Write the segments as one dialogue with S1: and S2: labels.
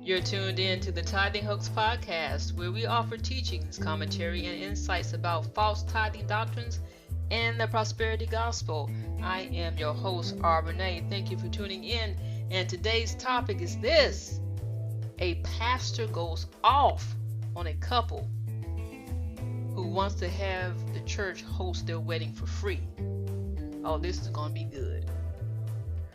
S1: You're tuned in to the Tithing Hoax podcast, where we offer teachings, commentary, and insights about false tithing doctrines and the prosperity gospel. I am your host, R. Renee. Thank you for tuning in. And today's topic is this: a pastor goes off on a couple who wants to have the church host their wedding for free. Oh, this is going to be good.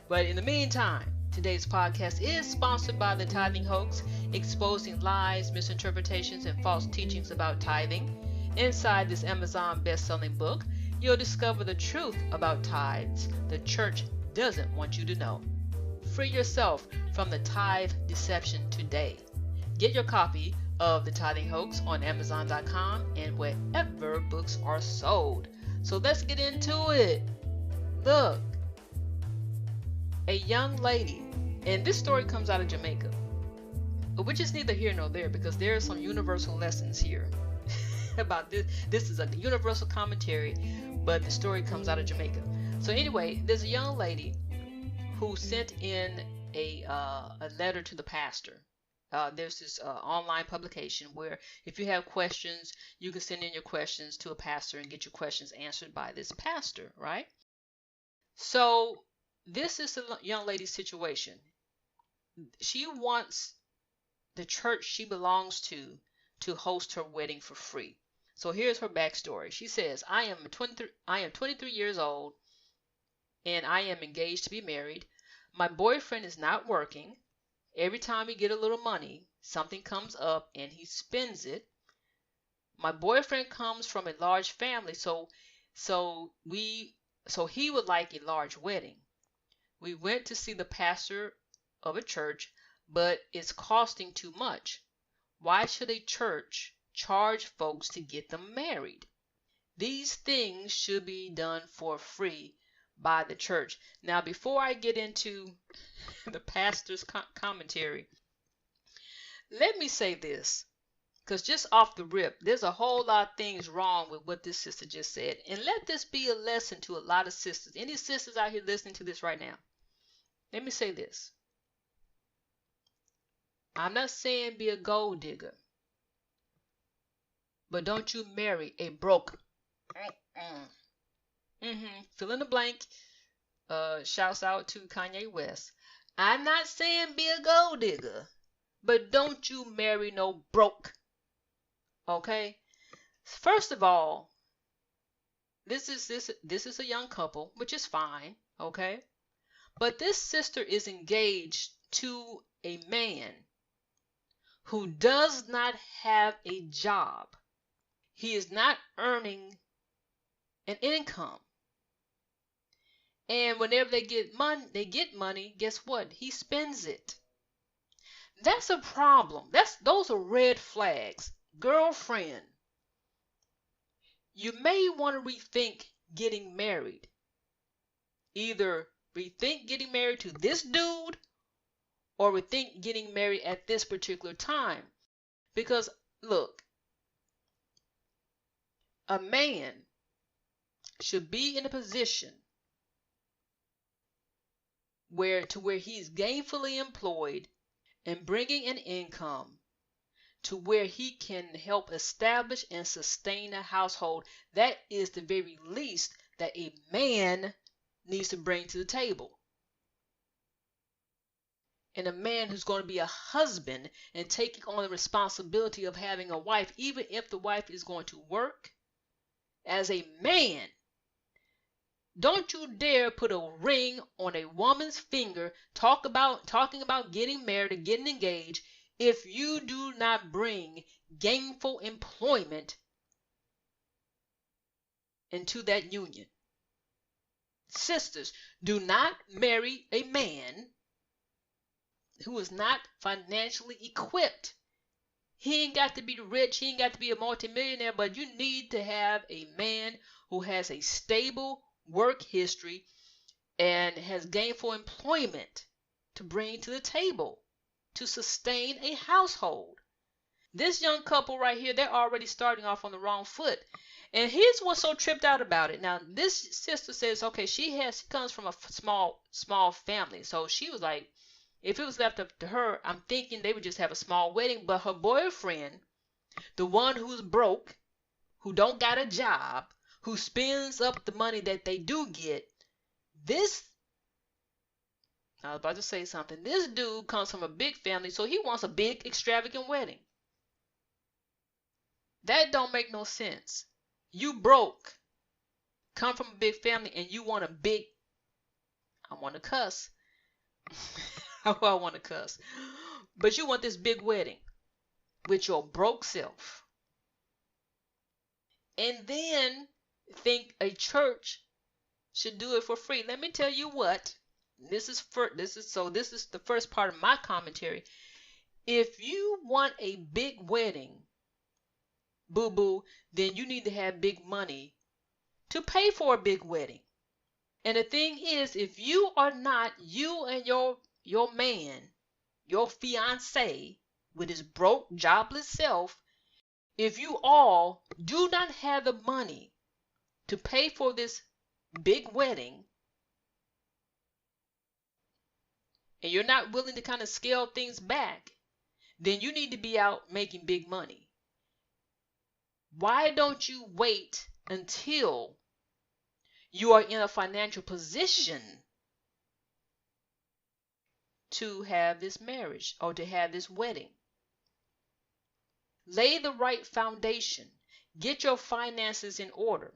S1: But in the meantime, today's podcast is sponsored by the Tithing Hoax, exposing lies, misinterpretations, and false teachings about tithing. Inside this Amazon best-selling book, you'll discover the truth about tithes the church doesn't want you to know. Free yourself from the tithe deception today. Get your copy of the Tithing Hoax on Amazon.com and wherever books are sold. So let's get into it. Look, a young lady, and this story comes out of Jamaica, which is neither here nor there because there are some universal lessons here about this. This is a universal commentary, but the story comes out of Jamaica. So anyway, there's a young lady who sent in a letter to the pastor. There's this online publication where if you have questions, you can send in your questions to a pastor and get your questions answered by this pastor, right? So this is the young lady's situation. She wants the church she belongs to host her wedding for free. So here's her backstory. She says, I am 23 years old and I am engaged to be married. My boyfriend is not working. Every time we get a little money, something comes up and he spends it. My boyfriend comes from a large family, so he would like a large wedding. We went to see the pastor of a church, but it's costing too much. Why should a church charge folks to get them married? These things should be done for free by the church. Now, before I get into the pastor's commentary, let me say this, because just off the rip, there's a whole lot of things wrong with what this sister just said. And let this be a lesson to a lot of sisters. Any sisters out here listening to this right now? Let me say this. I'm not saying be a gold digger, but don't you marry a broke. Fill in the blank. Shouts out to Kanye West. I'm not saying be a gold digger, but don't you marry no broke. Okay? First of all, this is a young couple, which is fine, okay? But this sister is engaged to a man who does not have a job. He is not earning an income. And whenever they get money, guess what? He spends it. That's a problem. Those are red flags. Girlfriend, you may want to rethink getting married. Either rethink getting married to this dude or rethink getting married at this particular time. Because, look, a man should be in a position where he's gainfully employed and bringing an income to where he can help establish and sustain a household. That is the very least that a man needs to bring to the table. And a man who's going to be a husband and taking on the responsibility of having a wife, even if the wife is going to work, as a man, don't you dare put a ring on a woman's finger talking about getting married and getting engaged if you do not bring gainful employment into that union. Sisters, do not marry a man who is not financially equipped. He ain't got to be rich, he ain't got to be a multimillionaire, but you need to have a man who has a stable work history and has gainful employment to bring to the table to sustain a household. This young couple right here, they're already starting off on the wrong foot. And here's what's so tripped out about it. Now, this sister says, okay, she comes from a small family. So she was like, If it was left up to her, I'm thinking they would just have a small wedding. But her boyfriend, the one who's broke, who don't got a job, who spends up the money that they do get, this, I was about to say something. This dude comes from a big family, so he wants a big, extravagant wedding. That don't make no sense. You broke, come from a big family, and you want a big, I want to cuss. I want to cuss. But you want this big wedding with your broke self. And then think a church should do it for free. Let me tell you what. This is the first part of my commentary. If you want a big wedding, boo-boo, then you need to have big money to pay for a big wedding. And the thing is, if you are not, you and your man, your fiance with his broke, jobless self, if you all do not have the money to pay for this big wedding, and you're not willing to kind of scale things back, then you need to be out making big money. Why don't you wait until you are in a financial position to have this marriage or to have this wedding? Lay the right foundation. Get your finances in order.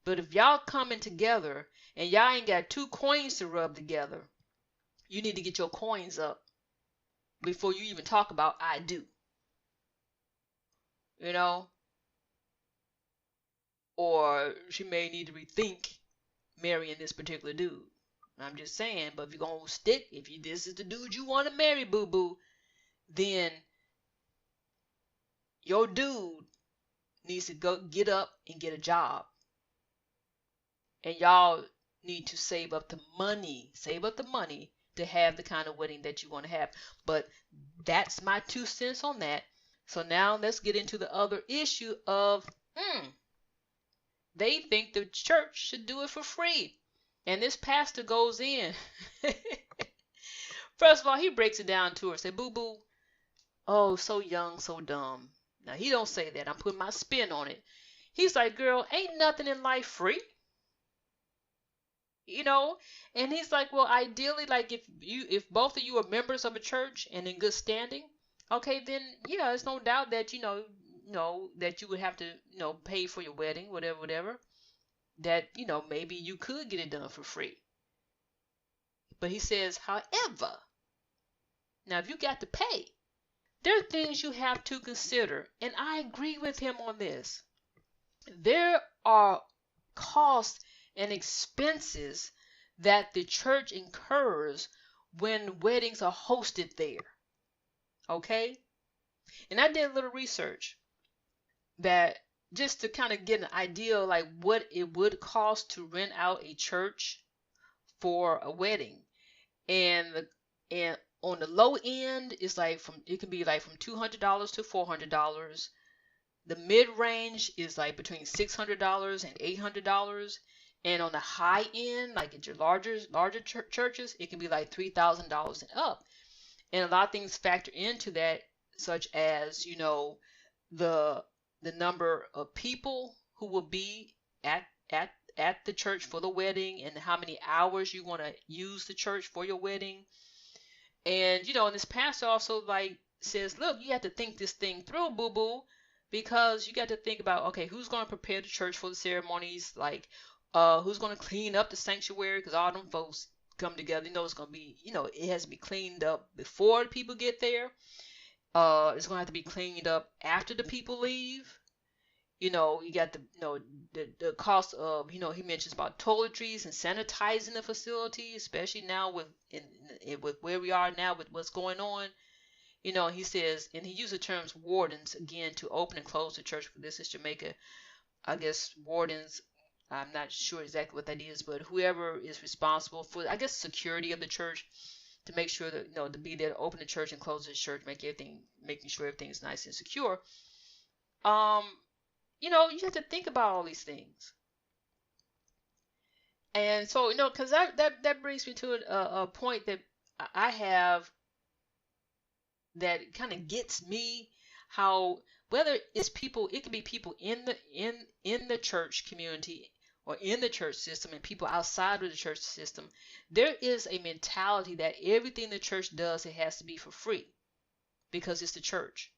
S1: But if y'all coming together and y'all ain't got two coins to rub together, you need to get your coins up before you even talk about I do. You know? Or she may need to rethink marrying this particular dude. I'm just saying, but if you're going to stick, this is the dude you want to marry, boo-boo, then your dude needs to go get up and get a job. And y'all need to save up the money to have the kind of wedding that you want to have. But that's my 2 cents on that. So now let's get into the other issue of they think the church should do it for free. And this pastor goes in. First of all, he breaks it down to her. Say, boo-boo, oh, so young, so dumb. Now, he don't say that. I'm putting my spin on it. He's like, girl, ain't nothing in life free. You know, and he's like, well, ideally, like if both of you are members of a church and in good standing, okay, then yeah, there's no doubt that that you would have to pay for your wedding, whatever. That maybe you could get it done for free. But he says, however, now if you got to pay, there are things you have to consider, and I agree with him on this. There are costs and expenses that the church incurs when weddings are hosted there. Okay? And I did a little research that just to kind of get an idea like what it would cost to rent out a church for a wedding. And on the low end it's it can be like from $200 to $400. The mid-range is like between $600 and $800. And on the high end, like at your larger churches, it can be like $3,000 and up. And a lot of things factor into that, such as the number of people who will be at the church for the wedding, and how many hours you want to use the church for your wedding. And and this pastor also says, look, you have to think this thing through, boo-boo, because you got to think about, okay, who's going to prepare the church for the ceremonies, who's going to clean up the sanctuary, because all them folks come together. It's going to be, it has to be cleaned up before the people get there. It's going to have to be cleaned up after the people leave. You got the cost of, he mentions about toiletries and sanitizing the facility, especially now with where we are now with what's going on. He says, and he uses the terms wardens again to open and close the church. This is Jamaica. I guess wardens, I'm not sure exactly what that is, but whoever is responsible for, I guess, security of the church, to make sure that, to be there to open the church and close the church, making sure everything is nice and secure. You have to think about all these things. And so, because that brings me to a point that I have that kind of gets me, how whether it's people, it could be people in the church community or in the church system and people outside of the church system. There is a mentality that everything the church does, it has to be for free because it's the church.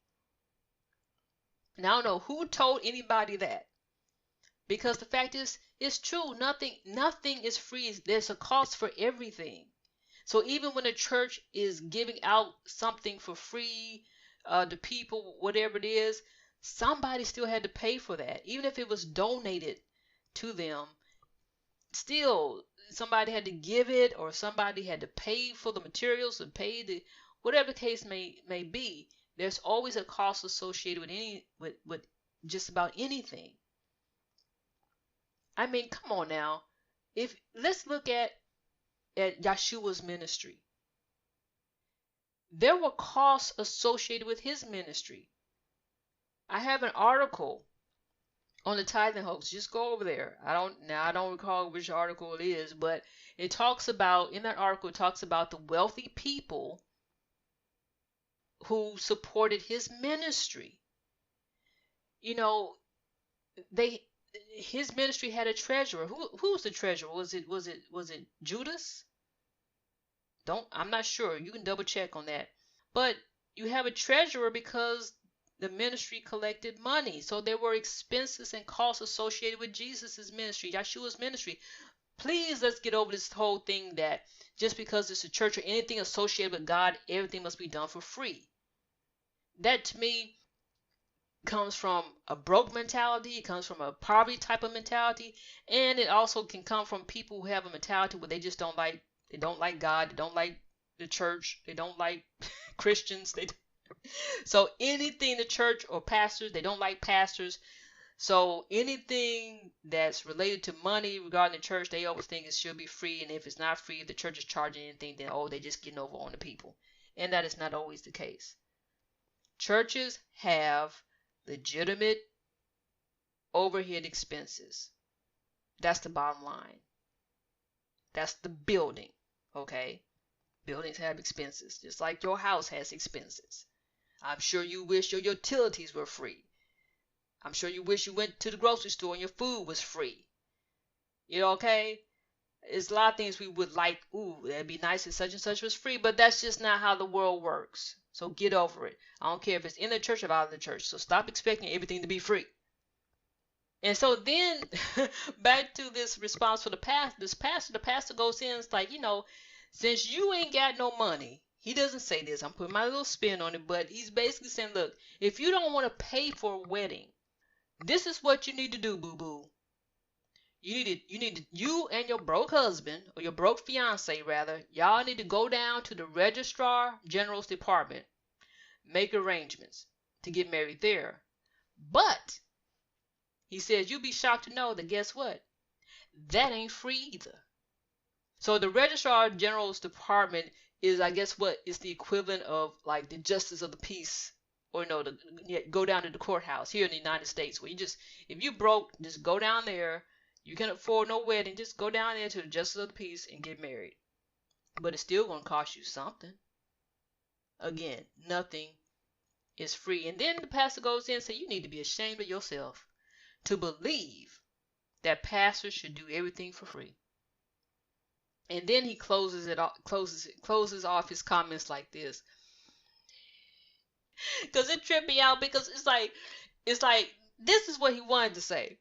S1: Now, I don't know who told anybody that, because the fact is, it's true. Nothing is free. There's a cost for everything. So even when a church is giving out something for free to people, whatever it is, somebody still had to pay for that. Even if it was donated to them, still somebody had to give it, or somebody had to pay for the materials and pay the, whatever the case may be. There's always a cost associated with just about anything. I mean, come on now. If let's look at Yeshua's ministry. There were costs associated with his ministry. I have an article on the Tithing Hoax. Just go over there. I don't recall which article it is, but it talks about, in that article, it talks about the wealthy people who supported his ministry. You know, his ministry had a treasurer. Who was the treasurer? Was it Judas? I'm not sure. You can double check on that. But you have a treasurer because the ministry collected money. So there were expenses and costs associated with Jesus's ministry, Yeshua's ministry. Please, let's get over this whole thing that just because it's a church or anything associated with God, everything must be done for free. That, to me, comes from a broke mentality. It comes from a poverty type of mentality, and it also can come from people who have a mentality where they just don't like God, they don't like the church, they don't like Christians. So anything the church or pastors, they don't like pastors. So anything that's related to money regarding the church, they always think it should be free, and if it's not free, if the church is charging anything, then they're just getting over on the people. And that is not always the case. Churches have legitimate overhead expenses. That's the bottom line. That's the building, okay? Buildings have expenses, just like your house has expenses. I'm sure you wish your utilities were free. I'm sure you wish you went to the grocery store and your food was free. You know, okay? There's a lot of things we would like, ooh, that'd be nice if such and such was free, but that's just not how the world works. So get over it. I don't care if it's in the church or out of the church. So stop expecting everything to be free. And so then back to this response for the pastor goes in, it's like, since you ain't got no money, he doesn't say this, I'm putting my little spin on it, but he's basically saying, look, if you don't want to pay for a wedding, this is what you need to do, boo-boo. You and your broke husband, or your broke fiance rather, y'all need to go down to the registrar general's department, make arrangements to get married there. But he says you'll be shocked to know that, guess what? That ain't free either. So the registrar general's department is, I guess, what is the equivalent of like the justice of the peace, or go down to the courthouse here in the United States, where if you broke, just go down there. You can't afford no wedding, just go down there to the justice of the peace and get married. But it's still going to cost you something. Again, nothing is free. And then the pastor goes in and says, you need to be ashamed of yourself to believe that pastors should do everything for free. And then he closes off his comments like this. Because it tripped me out, because it's like this is what he wanted to say.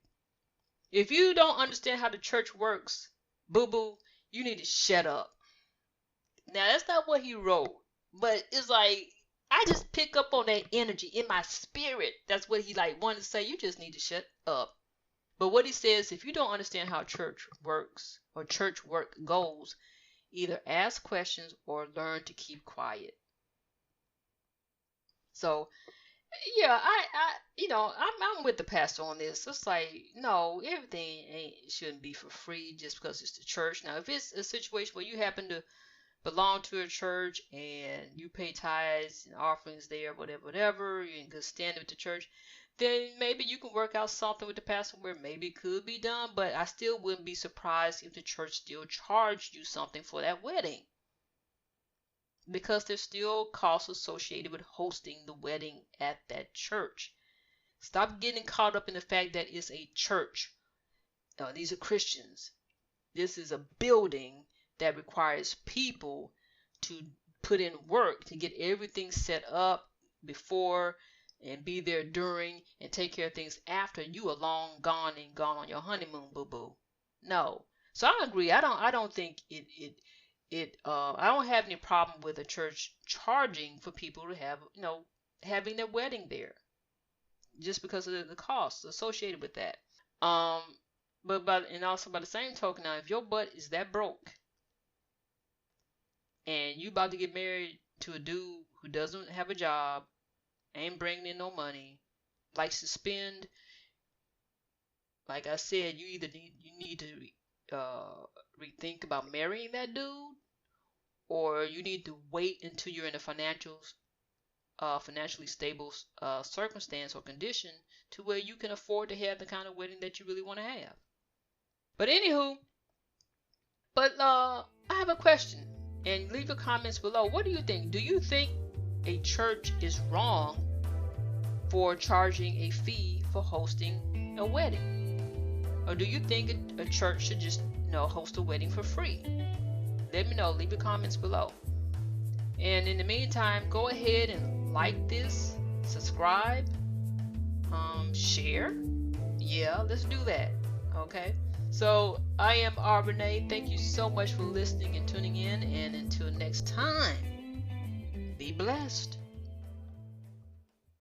S1: If you don't understand how the church works, boo-boo, you need to shut up. Now, that's not what he wrote, but it's like, I just pick up on that energy in my spirit. That's what he wanted to say. You just need to shut up. But what he says, if you don't understand how church works or church work goes, either ask questions or learn to keep quiet. So, yeah, I'm with the pastor on this. It's like, no, everything shouldn't be for free just because it's the church. Now, if it's a situation where you happen to belong to a church and you pay tithes and offerings there, whatever, you're in good standing with the church, then maybe you can work out something with the pastor where maybe it could be done. But I still wouldn't be surprised if the church still charged you something for that wedding. because there's still costs associated with hosting the wedding at that church. Stop getting caught up in the fact that it's a church. These are Christians. This is a building that requires people to put in work to get everything set up before and be there during and take care of things after you are long gone and gone on your honeymoon, boo-boo. No. So I agree. I don't think I don't have any problem with a church charging for people to have, having their wedding there, just because of the costs associated with that. And also by the same token, now if your butt is that broke and you about to get married to a dude who doesn't have a job, ain't bringing in no money, likes to spend, like I said, you need to rethink about marrying that dude, or you need to wait until you're in a financially stable circumstance or condition to where you can afford to have the kind of wedding that you really want to have. But anywho, I have a question, and leave your comments below. What do you think? Do you think a church is wrong for charging a fee for hosting a wedding? Or do you think a church should just, host a wedding for free? Let me know. Leave your comments below. And in the meantime, go ahead and like this, subscribe, share. Yeah, let's do that. Okay? So I am Renee. Thank you so much for listening and tuning in. And until next time, be blessed.